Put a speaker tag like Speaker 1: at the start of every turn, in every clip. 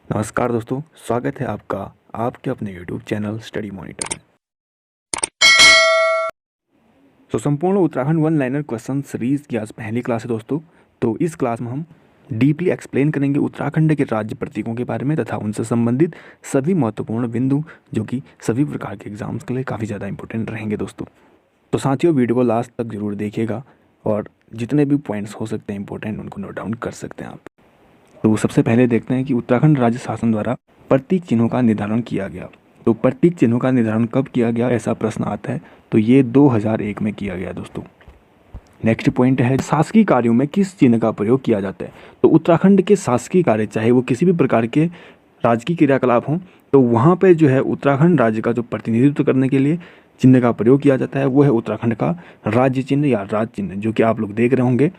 Speaker 1: नमस्कार दोस्तों, स्वागत है आपका आपके अपने YouTube चैनल स्टडी मॉनिटर में। तो संपूर्ण Uttarakhand one liner question series की आज पहली क्लास है दोस्तों। तो इस क्लास में हम डीपली एक्सप्लेन करेंगे उत्तराखंड के राज्य प्रतीकों के बारे में तथा उनसे संबंधित सभी महत्वपूर्ण बिंदु जो कि सभी प्रकार के एग्जाम्स के लिए काफ़ी ज़्यादा इंपॉर्टेंट रहेंगे दोस्तों। तो साथियों, वीडियो को लास्ट तक जरूर देखिएगा और जितने भी पॉइंट्स हो सकते हैं इंपॉर्टेंट उनको नोट डाउन कर सकते हैं आप। तो सबसे पहले देखते हैं कि उत्तराखंड राज्य शासन द्वारा प्रतीक चिन्हों का निर्धारण किया गया। तो प्रतीक चिन्हों का निर्धारण कब किया गया, ऐसा प्रश्न आता है तो ये 2001 में किया गया दोस्तों। नेक्स्ट पॉइंट है, शासकीय कार्यों में किस चिन्ह का प्रयोग किया जाता है। तो उत्तराखंड के शासकीय कार्य चाहे वो किसी भी प्रकार के राजकीय क्रियाकलाप हों, तो वहाँ पर जो है उत्तराखंड राज्य का जो प्रतिनिधित्व करने के लिए चिन्ह का प्रयोग किया जाता है वो है उत्तराखंड का राज्य चिन्ह या राज चिन्ह, जो कि आप लोग देख रहे होंगे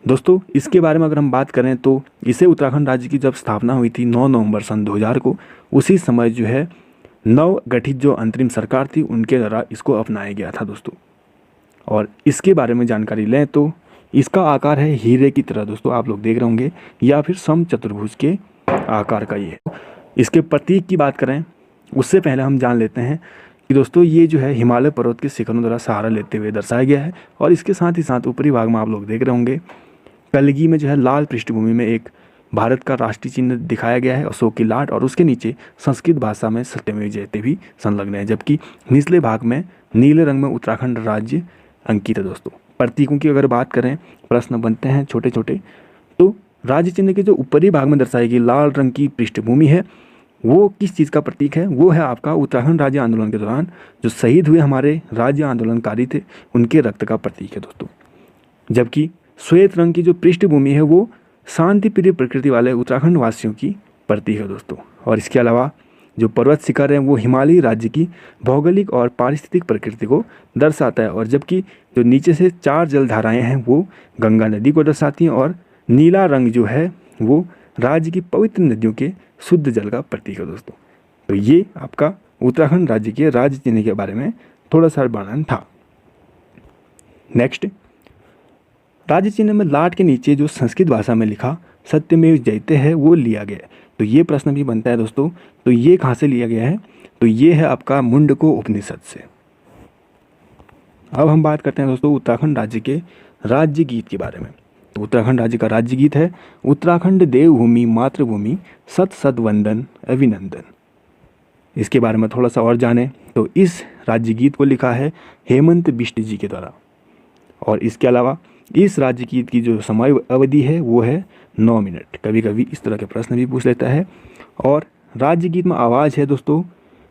Speaker 1: दोस्तों। इसके बारे में अगर हम बात करें तो इसे उत्तराखंड राज्य की जब स्थापना हुई थी 9 नवंबर सन 2000 को, उसी समय जो है नव गठित जो अंतरिम सरकार थी उनके द्वारा इसको अपनाया गया था दोस्तों। और इसके बारे में जानकारी लें तो इसका आकार है हीरे की तरह दोस्तों, आप लोग देख रहे होंगे, या फिर समचतुर्भुज के आकार का ये है। इसके प्रतीक की बात करें उससे पहले हम जान लेते हैं कि दोस्तों ये जो है हिमालय पर्वत के शिखरों द्वारा सहारा लेते हुए दर्शाया गया है। और इसके साथ ही साथ ऊपरी भाग में आप लोग देख रहे होंगे कलगी में जो है लाल पृष्ठभूमि में एक भारत का राष्ट्रीय चिन्ह दिखाया गया है, अशोक की लाट, और उसके नीचे संस्कृत भाषा में सत्यमेव जयते भी संलग्न है, जबकि निचले भाग में नीले रंग में उत्तराखंड राज्य अंकित है दोस्तों। प्रतीकों की अगर बात करें, प्रश्न बनते हैं छोटे छोटे। तो राज्य चिन्ह के जो ऊपरी भाग में दर्शाई गई लाल रंग की पृष्ठभूमि है वो किस चीज़ का प्रतीक है, वो है आपका उत्तराखंड राज्य आंदोलन के दौरान जो शहीद हुए हमारे राज्य आंदोलनकारी थे उनके रक्त का प्रतीक है दोस्तों। जबकि श्वेत रंग की जो पृष्ठभूमि है वो शांति प्रिय प्रकृति वाले उत्तराखंड वासियों की प्रतीक है दोस्तों। और इसके अलावा जो पर्वत शिखर हैं वो हिमालयी राज्य की भौगोलिक और पारिस्थितिक प्रकृति को दर्शाता है, और जबकि जो नीचे से 4 जलधाराएं हैं वो गंगा नदी को दर्शाती हैं, और नीला रंग जो है वो राज्य की पवित्र नदियों के शुद्ध जल का प्रतीक है दोस्तों। तो ये आपका उत्तराखंड राज्य के राज्य चिन्ह के बारे में थोड़ा सा वर्णन था। नेक्स्ट, राज्य चिन्ह में लाट के नीचे जो संस्कृत भाषा में लिखा सत्यमेव जयते है वो लिया गया है। तो ये प्रश्न भी बनता है दोस्तों, तो ये कहाँ से लिया गया है, तो ये है आपका मुंडको उपनिषद से। अब हम बात करते हैं दोस्तों उत्तराखंड राज्य के राज्य गीत के बारे में। तो उत्तराखंड राज्य का राज्य गीत है, उत्तराखंड देवभूमि मातृभूमि सत सत वंदन अभिनंदन। इसके बारे में थोड़ा सा और जाने तो इस राज्य गीत को लिखा है हेमंत बिष्ट जी के द्वारा। और इसके अलावा इस राज्य गीत की जो समय अवधि है वो है 9 मिनट। कभी कभी इस तरह के प्रश्न भी पूछ लेता है। और राज्य गीत में आवाज़ है दोस्तों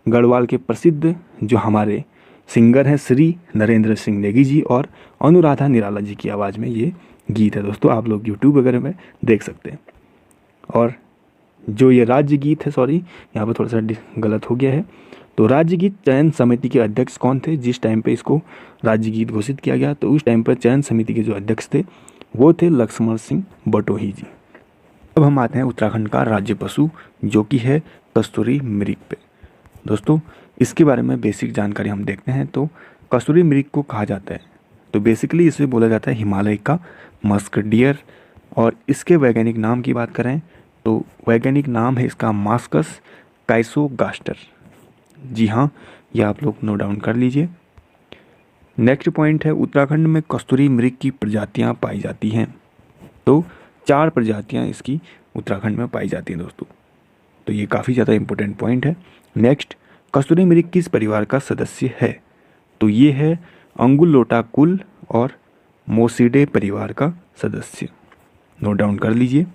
Speaker 1: गढ़वाल के प्रसिद्ध जो हमारे सिंगर हैं श्री नरेंद्र सिंह नेगी जी और अनुराधा निराला जी की आवाज़ में ये गीत है दोस्तों, आप लोग यूट्यूब वगैरह में देख सकते हैं। और जो ये राज्य गीत है, सॉरी यहाँ पर थोड़ा सा गलत हो गया है, तो राज्य गीत चयन समिति के अध्यक्ष कौन थे जिस टाइम पे इसको राज्य गीत घोषित किया गया, तो उस टाइम पर चयन समिति के जो अध्यक्ष थे वो थे लक्ष्मण सिंह बटोही जी। अब हम आते हैं उत्तराखंड का राज्य पशु जो कि है कस्तूरी मृग पे। दोस्तों इसके बारे में बेसिक जानकारी हम देखते हैं। तो कस्तूरी मृग को कहा जाता है तो बेसिकली इसे बोला जाता है हिमालय का मस्क डियर। और इसके वैज्ञानिक नाम की बात करें तो वैज्ञानिक नाम है इसका मास्कस काइसोगास्टर। जी हाँ, यह आप लोग नोट डाउन कर लीजिए। नेक्स्ट पॉइंट है, उत्तराखंड में कस्तूरी मृग की प्रजातियां पाई जाती हैं। तो 4 प्रजातियां इसकी उत्तराखंड में पाई जाती हैं दोस्तों। तो ये काफ़ी ज़्यादा इंपॉर्टेंट पॉइंट है। नेक्स्ट, कस्तूरी मृग किस परिवार का सदस्य है, तो ये है अंगुलोटा कुल और मोसिडे परिवार का सदस्य। नोट डाउन कर लीजिए।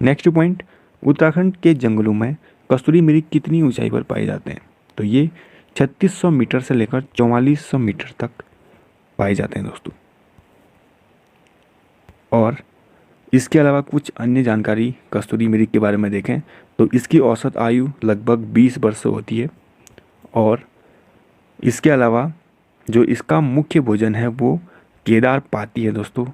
Speaker 1: नेक्स्ट पॉइंट, उत्तराखंड के जंगलों में कस्तूरी मृग कितनी ऊंचाई पर पाए जाते हैं, तो ये 3600 मीटर से लेकर 4400 मीटर तक पाए जाते हैं दोस्तों। और इसके अलावा कुछ अन्य जानकारी कस्तूरी मृग के बारे में देखें तो इसकी औसत आयु लगभग 20 वर्ष होती है। और इसके अलावा जो इसका मुख्य भोजन है वो केदार पाती है दोस्तों।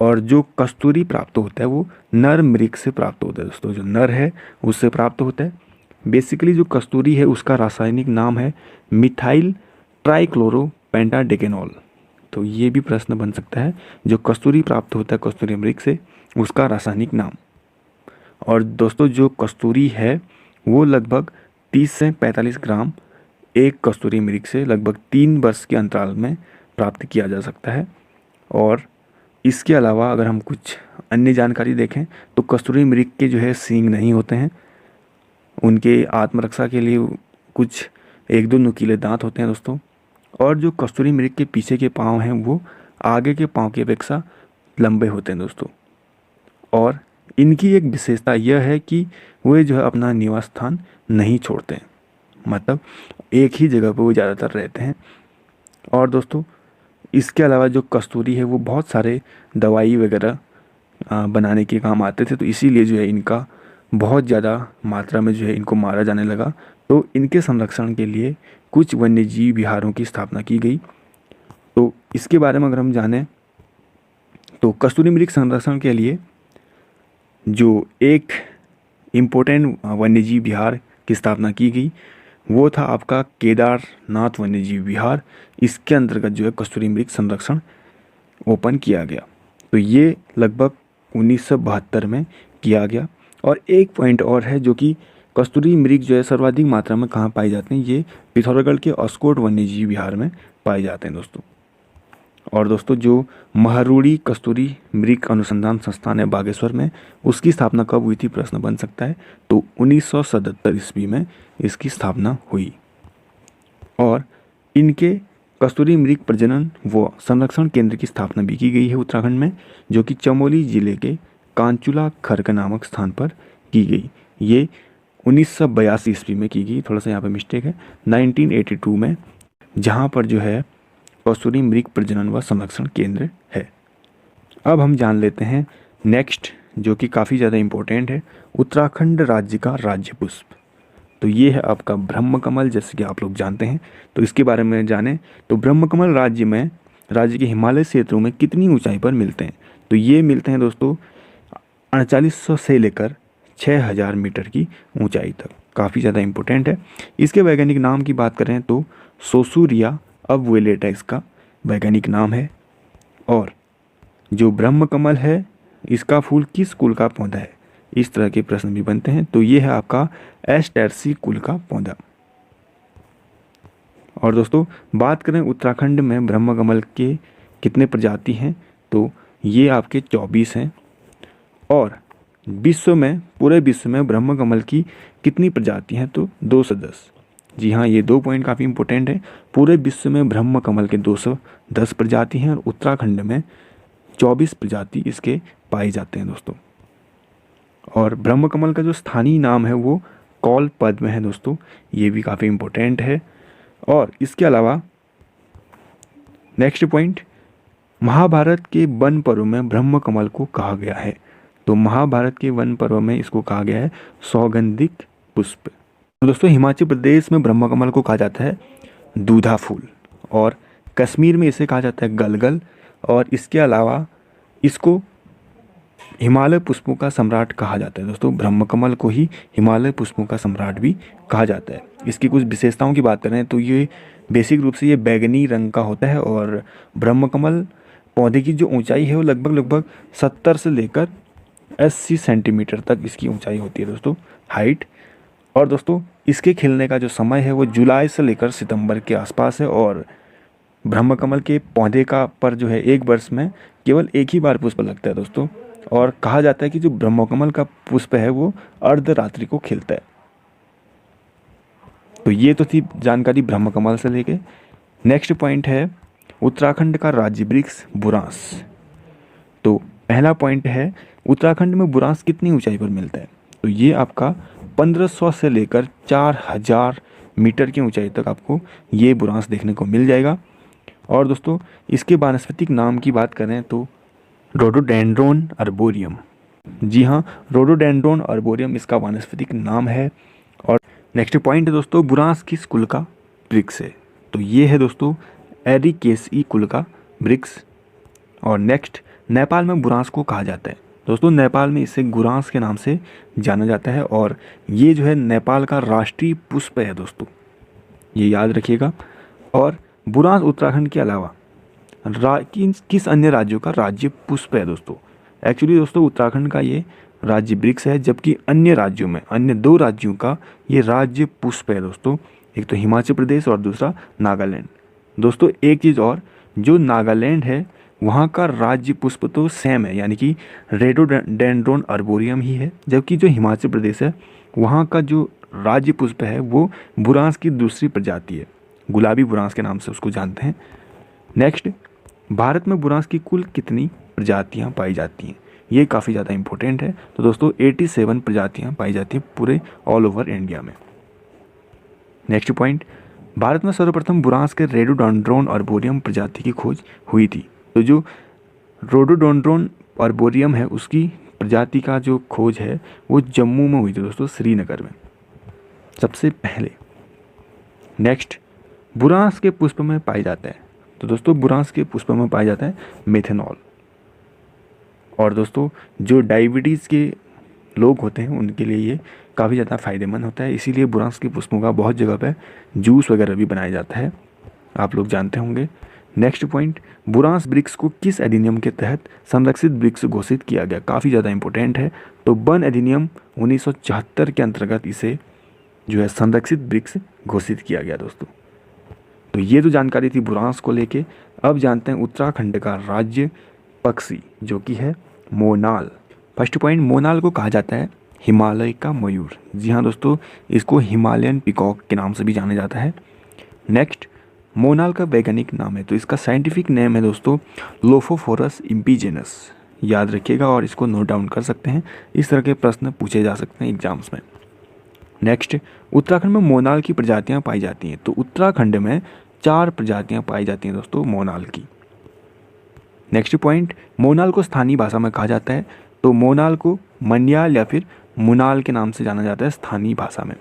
Speaker 1: और जो कस्तूरी प्राप्त होता है वो नर मृग से प्राप्त होता है दोस्तों, जो नर है उससे प्राप्त होता है। बेसिकली जो कस्तूरी है उसका रासायनिक नाम है मिथाइल ट्राइक्लोरोपेंटाडेकेनॉल। तो ये भी प्रश्न बन सकता है, जो कस्तूरी प्राप्त होता है कस्तूरी मृग से उसका रासायनिक नाम। और दोस्तों जो कस्तूरी है वो लगभग 30 से 45 ग्राम एक कस्तूरी मृग से लगभग 3 वर्ष के अंतराल में प्राप्त किया जा सकता है। और इसके अलावा अगर हम कुछ अन्य जानकारी देखें तो कस्तूरी मृग के जो है सींग नहीं होते हैं, उनके आत्मरक्षा के लिए कुछ 1-2 नुकीले दांत होते हैं दोस्तों। और जो कस्तूरी मृग के पीछे के पाँव हैं वो आगे के पाँव की अपेक्षा लंबे होते हैं दोस्तों। और इनकी एक विशेषता यह है कि वे जो है अपना निवास स्थान नहीं छोड़ते हैं, मतलब एक ही जगह पर वो ज़्यादातर रहते हैं। और दोस्तों इसके अलावा जो कस्तूरी है वो बहुत सारे दवाई वगैरह बनाने के काम आते थे, तो इसीलिए जो है इनका बहुत ज़्यादा मात्रा में जो है इनको मारा जाने लगा। तो इनके संरक्षण के लिए कुछ वन्यजीव विहारों की स्थापना की गई। तो इसके बारे में अगर हम जानें तो कस्तूरी मृग संरक्षण के लिए जो एक इम्पोर्टेंट वन्यजीव विहार की स्थापना की गई वो था आपका केदारनाथ वन्यजीव विहार। इसके अंतर्गत जो है कस्तूरी मृग संरक्षण ओपन किया गया। तो ये लगभग 1972 में किया गया। और एक पॉइंट और है जो कि कस्तूरी मृग जो है सर्वाधिक मात्रा में कहाँ पाए जाते हैं, ये पिथौरागढ़ के अस्कोट वन्यजीव विहार में पाए जाते हैं दोस्तों। और दोस्तों जो महारूढ़ी कस्तूरी मृग अनुसंधान संस्थान है बागेश्वर में, उसकी स्थापना कब हुई थी प्रश्न बन सकता है। तो 1977 ईस्वी में इसकी स्थापना हुई। और इनके कस्तूरी मृग प्रजनन व संरक्षण केंद्र की स्थापना भी की गई है उत्तराखंड में, जो कि चमोली जिले के कांचुला खर्क नामक स्थान पर की गई। ये 1982 ईस्वी में की गई, थोड़ा सा यहाँ पे मिस्टेक है, 1982 में, जहाँ पर जो है कस्तूरी मृग प्रजनन व संरक्षण केंद्र है। अब हम जान लेते हैं नेक्स्ट, जो कि काफ़ी ज़्यादा इम्पोर्टेंट है, उत्तराखंड राज्य का राज्य पुष्प। तो ये है आपका ब्रह्मकमल, जैसे कि आप लोग जानते हैं। तो इसके बारे में जानें तो ब्रह्मकमल राज्य के हिमालय क्षेत्रों में कितनी ऊंचाई पर मिलते हैं। तो ये मिलते हैं दोस्तों 4800 से लेकर 6000 मीटर की ऊंचाई तक, काफ़ी ज़्यादा इम्पोर्टेंट है। इसके वैज्ञानिक नाम की बात करें तो सोसूरिया अबवेलेटा इसका वैज्ञानिक नाम है। और जो ब्रह्मकमल है इसका फूल किस कुल का पौधा है, इस तरह के प्रश्न भी बनते हैं। तो ये है आपका एस्टेरेसी कुल का पौधा। और दोस्तों बात करें उत्तराखंड में ब्रह्मकमल के कितने प्रजाति हैं, तो ये आपके 24 हैं। और विश्व में, पूरे विश्व में ब्रह्मकमल की कितनी प्रजाति हैं, तो 210। जी हाँ, ये 2 पॉइंट काफ़ी इंपॉर्टेंट है। पूरे विश्व में ब्रह्मकमल के 210 प्रजाति हैं और उत्तराखंड में 24 प्रजाति इसके पाए जाते हैं दोस्तों। और ब्रह्मकमल का जो स्थानीय नाम है वो कौल पद्म है दोस्तों, ये भी काफ़ी इम्पोर्टेंट है। और इसके अलावा नेक्स्ट पॉइंट, महाभारत के वन पर्व में ब्रह्मकमल को कहा गया है। तो महाभारत के वन पर्व में इसको कहा गया है सौगंधिक पुष्प। तो दोस्तों हिमाचल प्रदेश में ब्रह्मकमल को कहा जाता है दूधा फूल, और कश्मीर में इसे कहा जाता है गलगल। और इसके अलावा इसको हिमालय पुष्पों का सम्राट कहा जाता है दोस्तों। ब्रह्मकमल को ही हिमालय पुष्पों का सम्राट भी कहा जाता है। इसकी कुछ विशेषताओं की बात करें तो ये बेसिक रूप से ये बैगनी रंग का होता है। और ब्रह्मकमल पौधे की जो ऊंचाई है वो लगभग 70 से लेकर 80 सेंटीमीटर तक इसकी ऊंचाई होती है दोस्तों, हाइट। और दोस्तों इसके खिलने का जो समय है वो जुलाई से लेकर सितंबर के आसपास है। और ब्रह्मकमल के पौधे का पर जो है 1 वर्ष में केवल एक ही बार पुष्प लगता है दोस्तों। और कहा जाता है कि जो ब्रह्मकमल का पुष्प है वो अर्धरात्रि को खिलता है। तो ये तो थी जानकारी ब्रह्मकमल से लेके। नेक्स्ट पॉइंट है उत्तराखंड का राज्य वृक्ष बुरांस। तो पहला पॉइंट है उत्तराखंड में बुरांस कितनी ऊंचाई पर मिलता है। तो ये आपका 1500 से लेकर 4000 मीटर की ऊंचाई तक आपको ये बुरांस देखने को मिल जाएगा। और दोस्तों इसके वानस्पतिक नाम की बात करें तो रोडोडेंड्रोन अर्बोरियम। जी हाँ, रोडोडेंड्रोन अर्बोरियम इसका वानस्पतिक नाम है। और नेक्स्ट पॉइंट है दोस्तों बुरांस किस कुल का वृक्ष है। तो ये है दोस्तों एरिकेसी कुल का वृक्ष। और नेक्स्ट, नेपाल में बुरांस को कहा जाता है दोस्तों। नेपाल में इसे गुरांस के नाम से जाना जाता है। और ये जो है नेपाल का राष्ट्रीय पुष्प है दोस्तों, ये याद रखिएगा। और बुरांस उत्तराखंड के अलावा किस अन्य राज्यों का राज्य पुष्प है दोस्तों। एक्चुअली दोस्तों उत्तराखंड का ये राज्य वृक्ष है, जबकि अन्य राज्यों में अन्य 2 राज्यों का ये राज्य पुष्प है दोस्तों। एक तो हिमाचल प्रदेश और दूसरा नागालैंड। दोस्तों एक चीज़ और, जो नागालैंड है वहाँ का राज्य पुष्प तो सेम है, यानी कि रेडोडेंड्रॉन अर्बोरियम ही है, जबकि जो हिमाचल प्रदेश है वहाँ का जो राज्य पुष्प है वो बुरांस की दूसरी प्रजाति है, गुलाबी बुरांस के नाम से उसको जानते हैं। नेक्स्ट, भारत में बुरांस की कुल कितनी प्रजातियाँ पाई जाती हैं, ये काफ़ी ज़्यादा इंपॉर्टेंट है। तो दोस्तों 87 प्रजातियाँ पाई जाती हैं पूरे ऑल ओवर इंडिया में। नेक्स्ट पॉइंट, भारत में सर्वप्रथम बुरांस के रेडोडेंड्रॉन अर्बोरियम प्रजाति की खोज हुई थी। तो जो रोडोडेंड्रॉन अर्बोरियम है उसकी प्रजाति का जो खोज है वो जम्मू में हुई थी दोस्तों, श्रीनगर में सबसे पहले। नेक्स्ट, बुरांस के पुष्प में पाया जाता है, तो दोस्तों बुरांस के पुष्प में पाया जाता है मेथेनॉल। और दोस्तों जो डायबिटीज़ के लोग होते हैं उनके लिए ये काफ़ी ज़्यादा फायदेमंद होता है, इसीलिए बुरांस के पुष्पों का बहुत जगह पे जूस वगैरह भी बनाया जाता है, आप लोग जानते होंगे। नेक्स्ट पॉइंट, बुरांस वृक्ष को किस अधिनियम के तहत संरक्षित वृक्ष घोषित किया गया, काफ़ी ज़्यादा इंपॉर्टेंट है। तो वन अधिनियम 1974 के अंतर्गत इसे जो है संरक्षित वृक्ष घोषित किया गया दोस्तों। तो ये तो जानकारी थी बुरांस को लेके। अब जानते हैं उत्तराखंड का राज्य पक्षी जो कि है मोनाल। फर्स्ट पॉइंट, मोनाल को कहा जाता है हिमालय का मयूर। जी हाँ दोस्तों, इसको हिमालयन पिकॉक के नाम से भी जाना जाता है। नेक्स्ट, मोनाल का वैज्ञानिक नाम है, तो इसका साइंटिफिक नेम है दोस्तों लोफोफोरस इम्पीजेनस। याद रखिएगा और इसको नोट डाउन कर सकते हैं, इस तरह के प्रश्न पूछे जा सकते हैं एग्जाम्स में। नेक्स्ट, उत्तराखंड में मोनाल की प्रजातियां पाई जाती हैं, तो उत्तराखंड में 4 प्रजातियां पाई जाती हैं दोस्तों मोनाल की। नेक्स्ट पॉइंट, मोनाल को स्थानीय भाषा में कहा जाता है, तो मोनाल को मन्याल या फिर मुनाल के नाम से जाना जाता है स्थानीय भाषा में।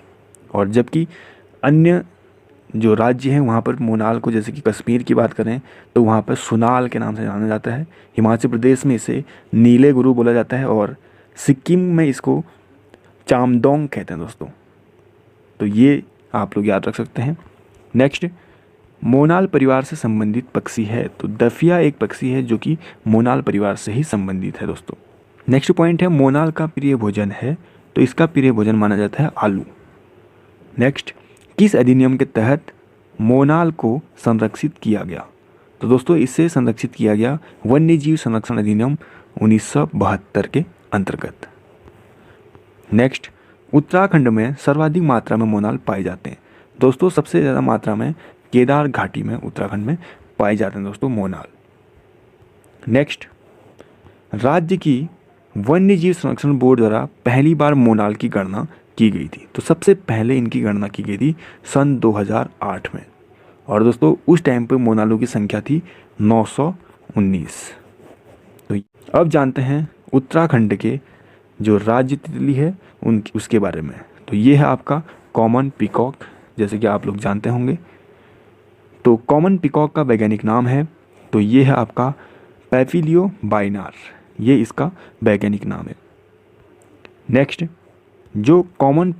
Speaker 1: और जबकि अन्य जो राज्य हैं वहाँ पर मोनाल को, जैसे कि कश्मीर की बात करें तो वहाँ पर सुनाल के नाम से जाना जाता है। हिमाचल प्रदेश में इसे नीले गुरु बोला जाता है और सिक्किम में इसको चामदोंग कहते हैं दोस्तों। तो ये आप लोग याद रख सकते हैं। नेक्स्ट, मोनाल परिवार से संबंधित पक्षी है, तो दफिया एक पक्षी है जो कि मोनाल परिवार से ही संबंधित है दोस्तों। नेक्स्ट पॉइंट है, मोनाल का प्रिय भोजन है, तो इसका प्रिय भोजन माना जाता है आलू। नेक्स्ट, किस अधिनियम के तहत मोनाल को संरक्षित किया गया, तो दोस्तों इसे संरक्षित किया गया वन्य जीव संरक्षण अधिनियम 1972 के अंतर्गत। नेक्स्ट, उत्तराखंड में सर्वाधिक मात्रा में मोनाल पाए जाते हैं, दोस्तों सबसे ज़्यादा मात्रा में केदार घाटी में उत्तराखंड में पाए जाते हैं दोस्तों मोनाल। नेक्स्ट, राज्य की वन्य जीव संरक्षण बोर्ड द्वारा पहली बार मोनाल की गणना की गई थी, तो सबसे पहले इनकी गणना की गई थी सन 2008 में। और दोस्तों उस टाइम पे मोनालों की संख्या थी 919। तो अब जानते हैं उत्तराखंड के जो राज्य तितली है उसके बारे में। तो ये है आपका कॉमन पिकॉक, जैसे कि आप लोग जानते होंगे। तो कॉमन पिकॉक का वैज्ञानिक नाम है, तो ये है आपका पैफिलियो बाइनार, ये इसका वैज्ञानिक नाम है। नेक्स्ट, जो कॉमन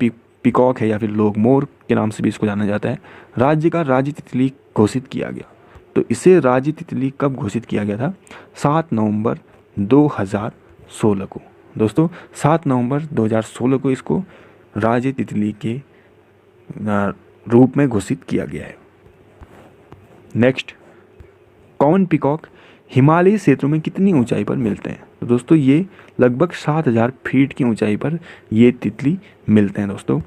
Speaker 1: पिकॉक है या फिर लोग मोर के नाम से भी इसको जाना जाता है, राज्य का राज्य तितली घोषित किया गया। तो इसे राज्य तितली कब घोषित किया गया था, 7 नवंबर 2016 को। दोस्तों 7 नवंबर 2016 को इसको राज्य तितली के रूप में घोषित किया गया है। नेक्स्ट, कॉमन पिकॉक हिमालयी क्षेत्रों में कितनी ऊंचाई पर मिलते हैं, तो दोस्तों ये लगभग 7000 फीट की ऊंचाई पर ये तितली मिलते हैं दोस्तों।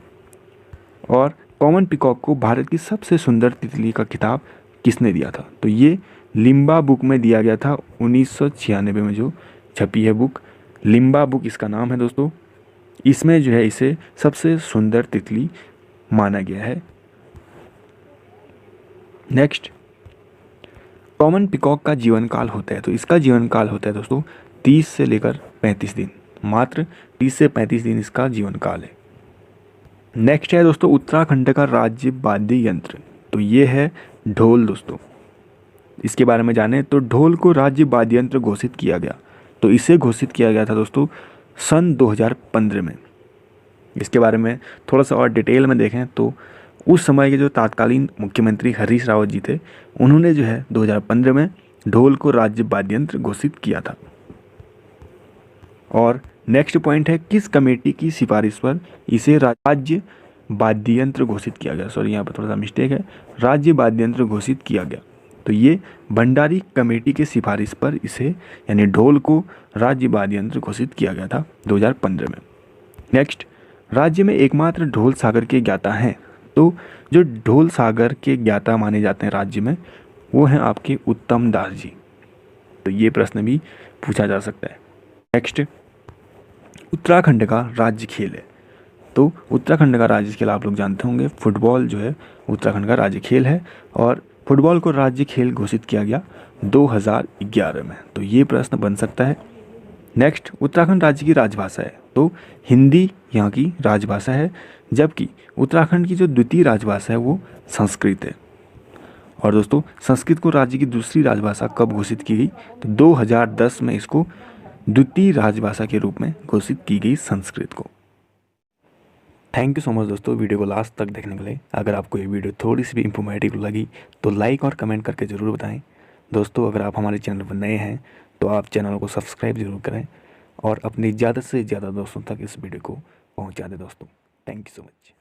Speaker 1: और कॉमन पिकॉक को भारत की सबसे सुंदर तितली का खिताब किसने दिया था, तो ये लिम्बा बुक में दिया गया था 1996 में जो छपी है बुक, लिम्बा बुक इसका नाम है दोस्तों। इसमें जो है इसे सबसे सुंदर तितली माना गया है। नेक्स्ट, कॉमन पिकॉक का जीवन काल होता है, तो इसका जीवन काल होता है दोस्तों 30 से लेकर 35 दिन, मात्र 30 से 35 दिन इसका जीवन काल है। नेक्स्ट है दोस्तों उत्तराखंड का राज्य वाद्य यंत्र, तो ये है ढोल दोस्तों। इसके बारे में जाने तो ढोल को राज्य वाद्य यंत्र घोषित किया गया, तो इसे घोषित किया गया था दोस्तों सन 2015 में। इसके बारे में थोड़ा सा और डिटेल में देखें तो उस समय के जो तत्कालीन मुख्यमंत्री हरीश रावत जी थे, उन्होंने जो है 2015 में ढोल को राज्य वाद्य यंत्र घोषित किया था। और नेक्स्ट पॉइंट है किस कमेटी की सिफारिश पर इसे राज्य वाद्य यंत्र घोषित किया गया। सॉरी यहाँ पर थोड़ा सा मिस्टेक है, राज्य वाद्य यंत्र घोषित किया गया। तो ये भंडारी कमेटी के सिफारिश पर इसे यानी ढोल को राज्य वाद्य यंत्र घोषित किया गया था 2015 में। नेक्स्ट, राज्य में एकमात्र ढोल सागर के ज्ञाता हैं। तो जो ढोल सागर के ज्ञाता माने जाते हैं राज्य में वो हैं आपके उत्तम दास जी। तो ये प्रश्न भी पूछा जा सकता है। नेक्स्ट, उत्तराखंड का राज्य खेल है। तो उत्तराखंड का राज्य खेल आप लोग जानते होंगे, फुटबॉल जो है उत्तराखंड का राज्य खेल है और फुटबॉल को राज्य खेल घोषित किया गया 2011 में। तो ये प्रश्न बन सकता है। नेक्स्ट, उत्तराखंड राज्य की राजभाषा है। तो हिंदी यहाँ की राजभाषा है, जबकि उत्तराखंड की जो द्वितीय राजभाषा है वो संस्कृत है। और दोस्तों संस्कृत को राज्य की दूसरी राजभाषा कब घोषित की गई, तो 2010 में इसको द्वितीय राजभाषा के रूप में घोषित की गई संस्कृत को। थैंक यू सो मच दोस्तों वीडियो को लास्ट तक देखने के लिए। अगर आपको ये वीडियो थोड़ी सी भी इंफॉर्मेटिव लगी तो लाइक और कमेंट करके ज़रूर बताएं। दोस्तों अगर आप हमारे चैनल पर नए हैं तो आप चैनल को सब्सक्राइब ज़रूर करें और अपने ज़्यादा से ज़्यादा दोस्तों तक इस वीडियो को पहुंचा दें दोस्तों। Thank you so much.